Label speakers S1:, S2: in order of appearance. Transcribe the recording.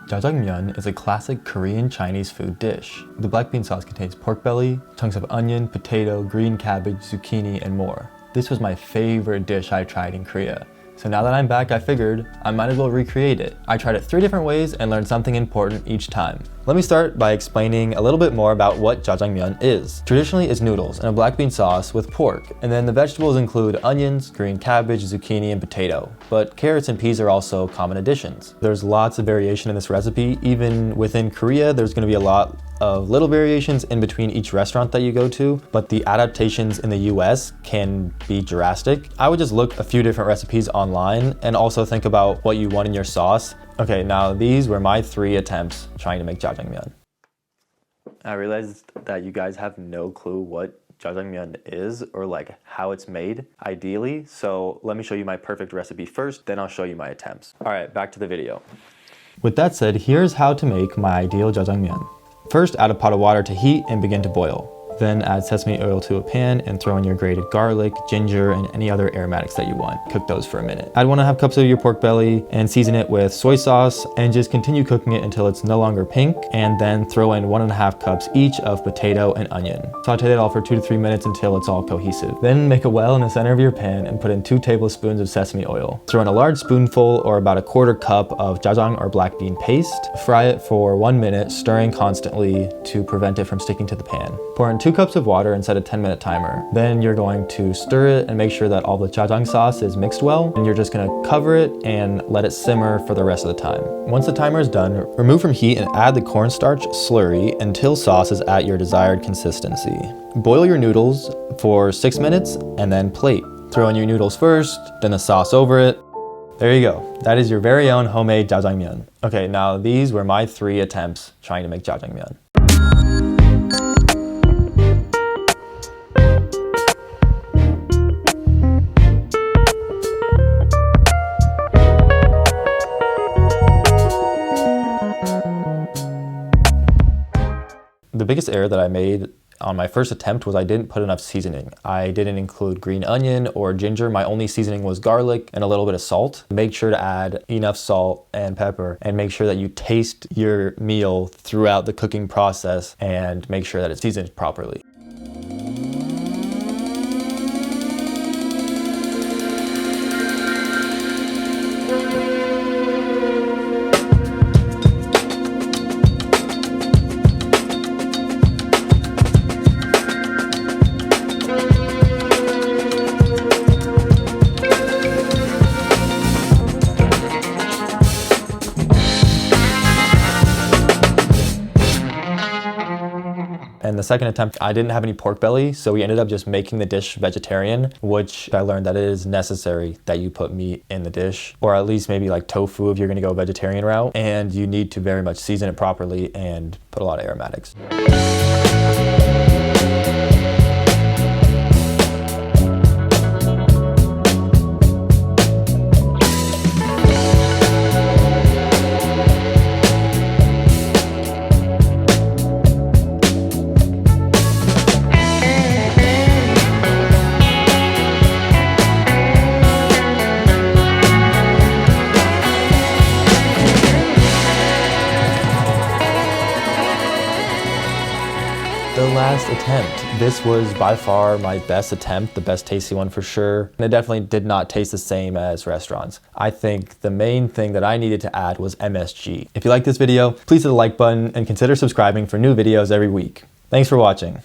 S1: Jajangmyeon is a classic Korean Chinese food dish. The black bean sauce contains pork belly, chunks of onion, potato, green cabbage, zucchini, and more. This was my favorite dish I tried in Korea. So now that I'm back, I figured I might as well recreate it. I tried it 3 different ways and learned something important each time. Let me start by explaining a little bit more about what jajangmyeon is. Traditionally, it's noodles and a black bean sauce with pork, and then the vegetables include onions, green cabbage, zucchini, and potato. But carrots and peas are also common additions. There's lots of variation in this recipe. Even within Korea, there's going to be a lot of little variations in between each restaurant that you go to, but the adaptations in the US can be drastic. I would just look a few different recipes online and also think about what you want in your sauce. Okay, now these were my 3 attempts trying to make jajangmyeon. I realized that you guys have no clue what jajangmyeon is or like how it's made ideally, so let me show you my perfect recipe first, then I'll show you my attempts. All right, back to the video. With that said, here's how to make my ideal jajangmyeon. First, add a pot of water to heat and begin to boil. Then add sesame oil to a pan and throw in your grated garlic, ginger, and any other aromatics that you want. Cook those for a minute. Add 1.5 cups of your pork belly and season it with soy sauce and just continue cooking it until it's no longer pink, and then throw in 1.5 cups each of potato and onion. Saute it all for 2 to 3 minutes until it's all cohesive. Then make a well in the center of your pan and put in 2 tablespoons of sesame oil. Throw in a large spoonful or about 1/4 cup of jajang or black bean paste. Fry it for 1 minute, stirring constantly to prevent it from sticking to the pan. Pour in 2 cups of water and set a 10-minute timer. Then you're going to stir it and make sure that all the jajang sauce is mixed well, and you're just gonna cover it and let it simmer for the rest of the time. Once the timer is done, remove from heat and add the cornstarch slurry until sauce is at your desired consistency. Boil your noodles for 6 minutes and then plate. Throw in your noodles first, then the sauce over it. There you go. That is your very own homemade jajangmyeon. Okay, now these were my 3 attempts trying to make jajangmyeon. The biggest error that I made on my first attempt was I didn't put enough seasoning. I didn't include green onion or ginger. My only seasoning was garlic and a little bit of salt. Make sure to add enough salt and pepper, and make sure that you taste your meal throughout the cooking process and make sure that it's seasoned properly. And the second attempt, I didn't have any pork belly, so we ended up just making the dish vegetarian, which I learned that it is necessary that you put meat in the dish, or at least maybe like tofu if you're gonna go vegetarian route, and you need to very much season it properly and put a lot of aromatics. The last attempt. This was by far my best attempt, the best tasty one for sure. And it definitely did not taste the same as restaurants. I think the main thing that I needed to add was MSG. If you like this video, please hit the like button and consider subscribing for new videos every week. Thanks for watching.